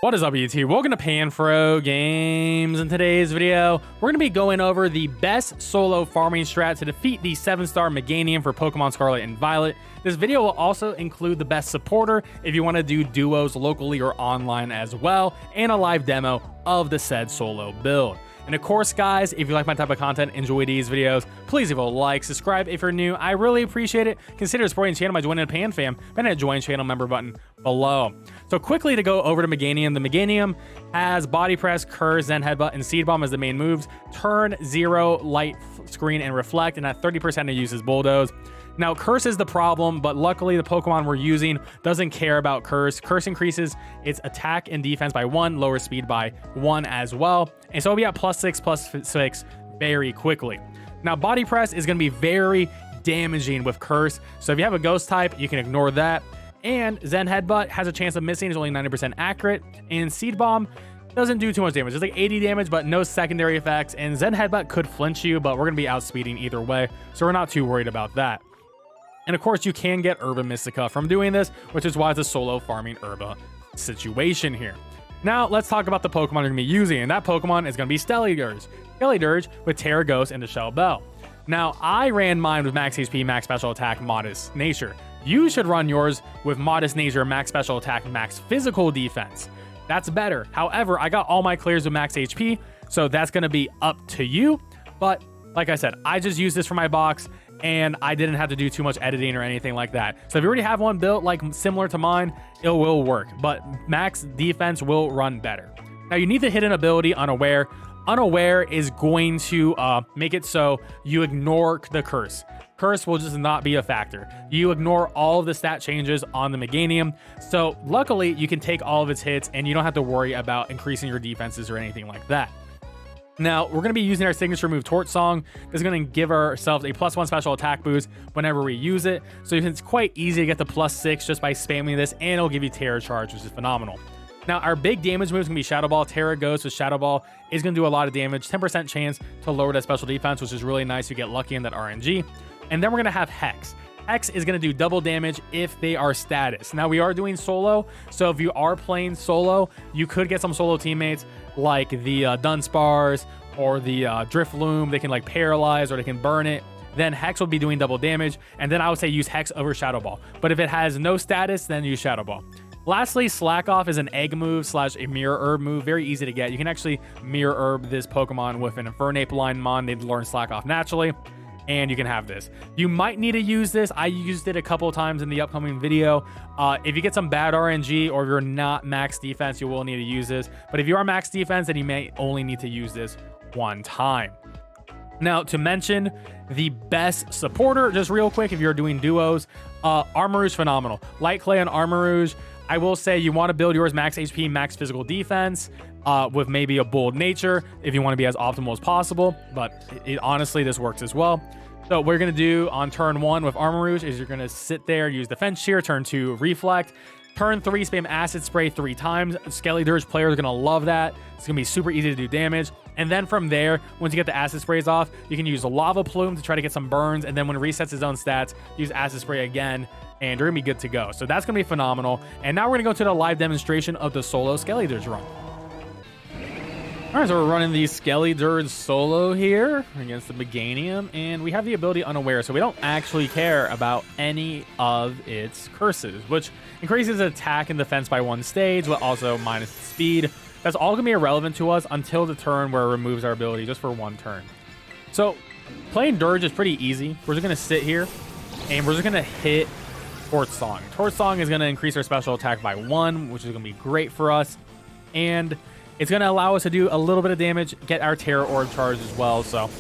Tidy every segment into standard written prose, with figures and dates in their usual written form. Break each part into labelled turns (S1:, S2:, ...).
S1: What is up, YouTube? Welcome to PanFro Games. In today's video, we're going to be going over the best solo farming strat to defeat the 7-star Meganium for Pokemon Scarlet and Violet. This video will also include the best supporter if you want to do duos locally or online as well, and a live demo of the said solo build. And of course, guys, if you like my type of content, enjoy these videos, please leave a like, subscribe if you're new. I really appreciate it. Consider supporting the channel by joining the Pan Fam and a join channel member button below. So quickly to go over to Meganium, the Meganium has Body Press, Curse, Zen Headbutt, and Seed Bomb as the main moves. Turn, 0, Light Screen, and Reflect, and at 30% it uses Bulldoze. Now, Curse is the problem, but luckily the Pokemon we're using doesn't care about Curse. Curse increases its attack and defense by 1, lower speed by 1 as well. And so we'll be at +6/+6 very quickly. Now, Body Press is going to be very damaging with Curse. So if you have a Ghost type, you can ignore that. And Zen Headbutt has a chance of missing. It's only 90% accurate. And Seed Bomb doesn't do too much damage. It's like 80 damage, but no secondary effects. And Zen Headbutt could flinch you, but we're going to be outspeeding either way. So we're not too worried about that. And of course, you can get Herba Mystica from doing this, which is why it's a solo farming Herba situation here. Now, let's talk about the Pokemon you're going to be using. And that Pokemon is going to be Skeledirge with Terra Ghost and Shell Bell. Now, I ran mine with Max HP, Max Special Attack, Modest Nature. You should run yours with Modest Nature, Max Special Attack, Max Physical Defense. That's better. However, I got all my clears with Max HP, so that's going to be up to you. But like I said, I just used this for my box, and I didn't have to do too much editing or anything like that. So if you already have one built like similar to mine, it will work, but max defense will run better. Now, you need the hidden ability Unaware. Unaware is going to make it so you ignore the Curse. Curse will just not be a factor. You ignore all of the stat changes on the Meganium. So luckily, you can take all of its hits and you don't have to worry about increasing your defenses or anything like that. Now, we're going to be using our signature move, Torch Song. This is going to give ourselves a +1 special attack boost whenever we use it. So it's quite easy to get the +6 just by spamming this, and it'll give you Terra Charge, which is phenomenal. Now, our big damage move is going to be Shadow Ball. Terra Ghost with Shadow Ball is going to do a lot of damage. 10% chance to lower that special defense, which is really nice. You get lucky in that RNG. And then we're going to have Hex. Hex is going to do double damage if they are status. Now, we are doing solo, so if you are playing solo, you could get some solo teammates like the Dunsparce or the Drifloon. They can like paralyze or they can burn it. Then Hex will be doing double damage, and then I would say use Hex over Shadow Ball. But if it has no status, then use Shadow Ball. Lastly, Slack Off is an egg move / a mirror herb move. Very easy to get. You can actually mirror herb this Pokemon with an Infernape line mon. They'd learn Slack Off naturally, and you can have this. You might need to use this. I used it a couple of times in the upcoming video. If you get some bad RNG or if you're not max defense, you will need to use this. But if you are max defense, then you may only need to use this one time. Now, to mention the best supporter, just real quick, if you're doing duos, Armarouge, phenomenal. Light Clay and Armarouge, I will say you want to build yours max HP, max physical defense, with maybe a bold nature if you want to be as optimal as possible. But honestly, this works as well. So what we're going to do on turn 1 with Armarouge is you're going to sit there, use Defense Shear, turn 2, Reflect. Turn 3, spam Acid Spray 3 times. Skeledirge players are going to love that. It's going to be super easy to do damage. And then from there, once you get the Acid Sprays off, you can use a Lava Plume to try to get some burns. And then when it resets his own stats, use Acid Spray again, and you're going to be good to go. So that's going to be phenomenal. And now we're going to go to the live demonstration of the solo Skeledirge run. All right, so we're running the Skeledirge solo here against the Meganium, and we have the ability Unaware, so we don't actually care about any of its curses, which increases attack and defense by 1 stage, but also minus speed. That's all going to be irrelevant to us until the turn where it removes our ability just for 1 turn. So playing Dirge is pretty easy. We're just going to sit here, and we're just going to hit Torch Song. Torch Song is going to increase our special attack by 1, which is going to be great for us, and it's going to allow us to do a little bit of damage, get our Terra Orb charge as well. So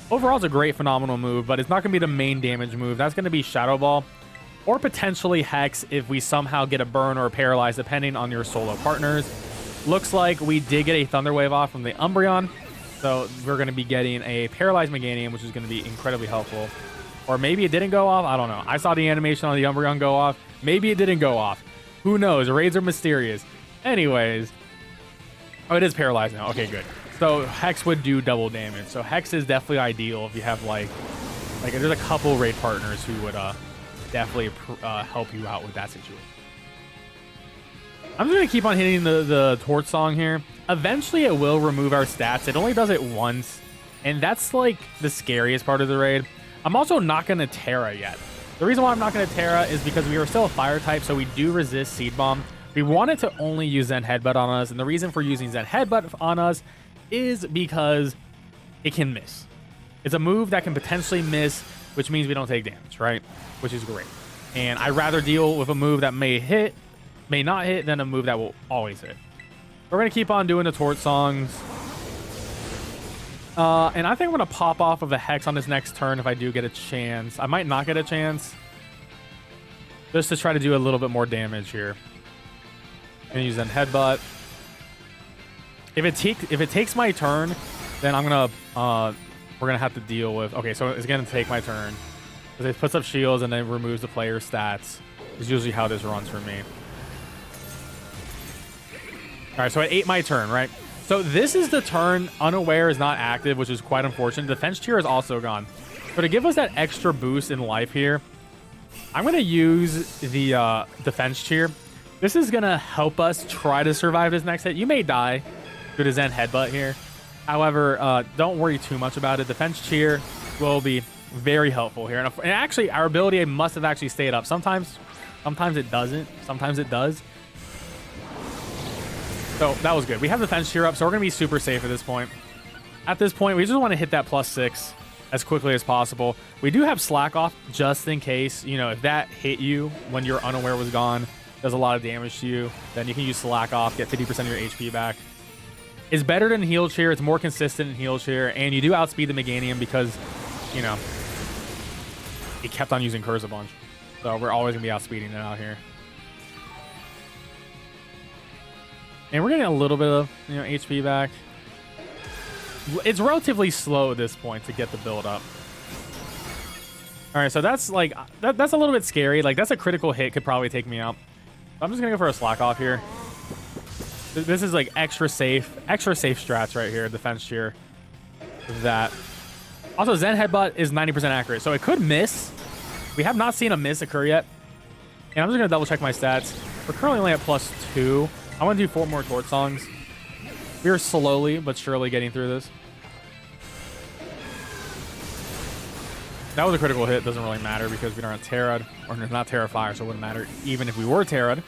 S1: overall, it's a great, phenomenal move, but it's not going to be the main damage move. That's going to be Shadow Ball or potentially Hex if we somehow get a burn or a paralyze, depending on your solo partners. Looks like we did get a Thunder Wave off from the Umbreon, so we're going to be getting a Paralyzed Meganium, which is going to be incredibly helpful. Or maybe it didn't go off. I don't know. I saw the animation on the Umbreon go off. Maybe it didn't go off. Who knows? Raids are mysterious. Anyways. Oh, it is paralyzed now. Okay, good. So Hex would do double damage. So Hex is definitely ideal if you have like there's a couple raid partners who would definitely help you out with that situation. I'm just going to keep on hitting the torch song here. Eventually, it will remove our stats. It only does it once, and that's like the scariest part of the raid. I'm also not going to Terra yet. The reason why I'm not going to Terra is because we are still a fire type, so we do resist Seed Bomb. We wanted to only use Zen Headbutt on us, and the reason for using Zen Headbutt on us is because it can miss. It's a move that can potentially miss, which means we don't take damage, right? Which is great. And I'd rather deal with a move that may hit, may not hit, than a move that will always hit. We're going to keep on doing the torch songs. And I think I'm going to pop off of a Hex on this next turn if I do get a chance. I might not get a chance. Just to try to do a little bit more damage here. Gonna use Zen Headbutt. If it takes my turn, then I'm gonna we're gonna have to deal with. Okay, so it's gonna take my turn because it puts up shields and then removes the player's stats. Is usually how this runs for me. All right, so it ate my turn, right? So this is the turn Unaware is not active, which is quite unfortunate. Defense Cheer is also gone. So to give us that extra boost in life here, I'm gonna use the Defense Cheer. This is going to help us try to survive this next hit. You may die due to Zen Headbutt here. However, don't worry too much about it. Defense Cheer will be very helpful here. And actually, our ability must have actually stayed up. Sometimes it doesn't. Sometimes it does. So that was good. We have Defense Cheer up, so we're going to be super safe at this point. At this point, we just want to hit that +6 as quickly as possible. We do have Slack Off just in case, you know, if that hit you when your Unaware was gone, does a lot of damage to you, then you can use Slack Off, get 50% of your HP back. It's better than Heal Cheer. It's more consistent in Heal Cheer, and you do outspeed the Meganium because, you know, it kept on using Curse a bunch. So we're always going to be outspeeding it out here. And we're getting a little bit of, you know, HP back. It's relatively slow at this point to get the build up. All right, so that's like, that's a little bit scary. Like, that's a critical hit, could probably take me out. I'm just gonna go for a Slack Off here. This is like extra safe strats right here. Defense Cheer. That. Also, Zen Headbutt is 90% accurate, so it could miss. We have not seen a miss occur yet. And I'm just gonna double check my stats. We're currently only at +2. I want to do 4 more torch songs. We are slowly but surely getting through this. That was a critical hit. Doesn't really matter because we don't have Terra'd, or not Terra Fire, so it wouldn't matter even if we were Terra'd.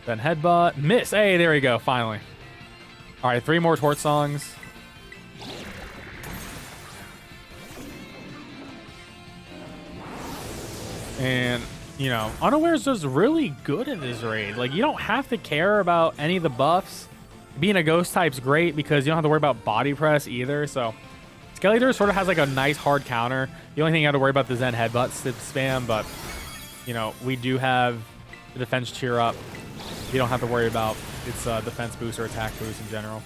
S1: Then Headbutt. Miss. Hey, there we go. Finally. All right, 3 more torch songs. And, you know, Unaware is just really good in this raid. Like, you don't have to care about any of the buffs. Being a ghost type's great because you don't have to worry about body press either. So Skeletor sort of has like a nice hard counter. The only thing you have to worry about is Zen Headbutt spam, but you know, we do have the Defense Cheer up. You don't have to worry about its defense boost or attack boost in general.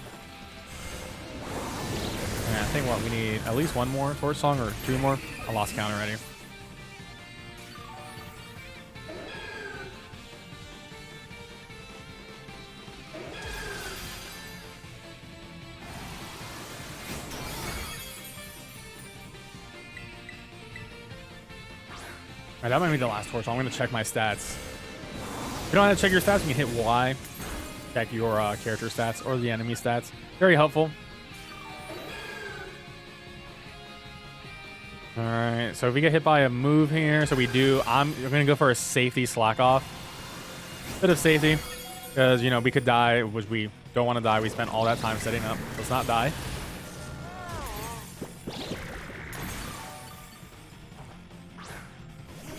S1: And I think what we need at least 1 more torch song or 2 more. I lost count already. All right, that might be the last torch. So I'm going to check my stats. If you don't have to check your stats, you can hit Y. Check your character stats or the enemy stats. Very helpful. All right, so if we get hit by a move here, so we do, I'm going to go for a safety Slack Off. Bit of safety, because, you know, we could die, which we don't want to die. We spent all that time setting up. Let's not die.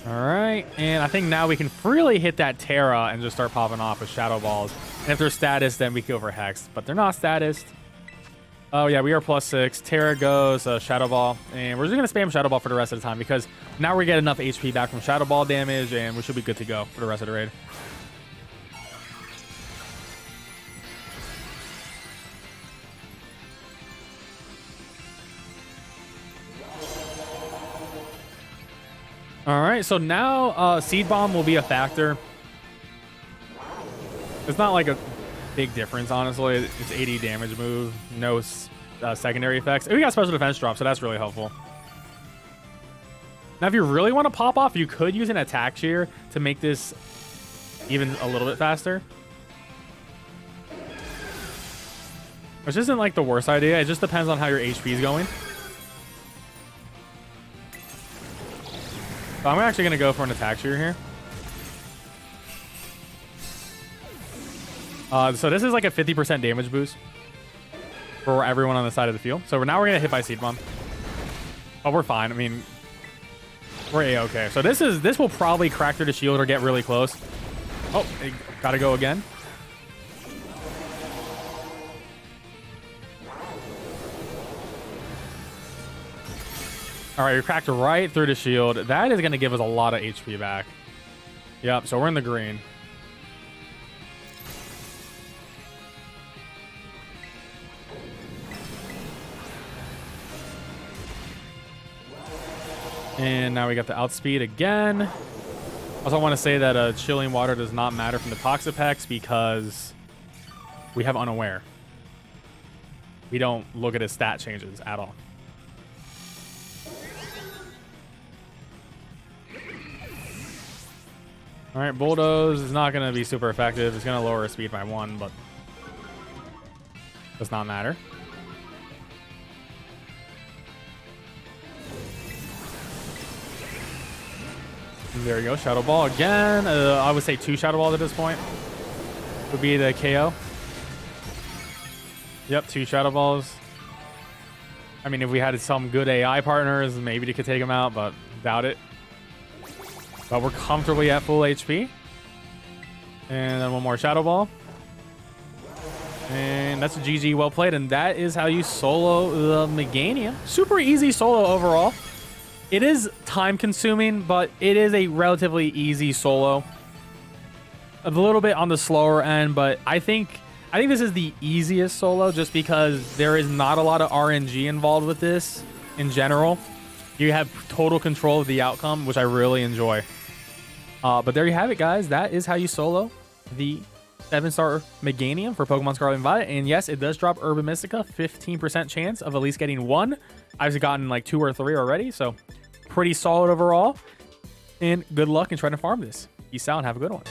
S1: All right, and I think now we can freely hit that Terra and just start popping off with Shadow Balls. And if they're status, then we go for Hex, but they're not status. Oh yeah, we are +6. Terra goes Shadow Ball, and we're just gonna spam Shadow Ball for the rest of the time because now we get enough HP back from Shadow Ball damage, and we should be good to go for the rest of the raid. All right, so now Seed Bomb will be a factor. It's not like a big difference, honestly. It's 80 damage move, no secondary effects. And we got special defense drop, so that's really helpful. Now, if you really want to pop off, you could use an attack shear to make this even a little bit faster. Which isn't like the worst idea. It just depends on how your HP is going. So I'm actually going to go for an attack shear here. So this is like a 50% damage boost for everyone on the side of the field. So now we're going to hit by Seed Bomb. But we're fine. I mean, we're A-okay. So this will probably crack through the shield or get really close. Oh, gotta go again. All right, we cracked right through the shield. That is going to give us a lot of HP back. Yep, so we're in the green. And now we got the outspeed again. Also, I want to say that chilling water does not matter from the Toxapex because we have unaware. We don't look at his stat changes at all. All right, Bulldoze is not going to be super effective. It's going to lower his speed by 1, but does not matter. There we go, Shadow Ball again. I would say 2 Shadow Balls at this point would be the KO. Yep, 2 Shadow Balls. I mean, if we had some good AI partners, maybe they could take him out, but doubt it. But we're comfortably at full HP. And then 1 more Shadow Ball. And that's a GG, well played. And that is how you solo the Meganium. Super easy solo overall. It is time consuming, but it is a relatively easy solo. A little bit on the slower end, but I think this is the easiest solo just because there is not a lot of RNG involved with this in general. You have total control of the outcome, which I really enjoy. But there you have it, guys. That is how you solo the 7-star Meganium for Pokemon Scarlet and Violet. And yes, it does drop Herba Mystica. 15% chance of at least getting 1. I've gotten like 2 or 3 already, so pretty solid overall. And good luck in trying to farm this. Peace out and have a good one.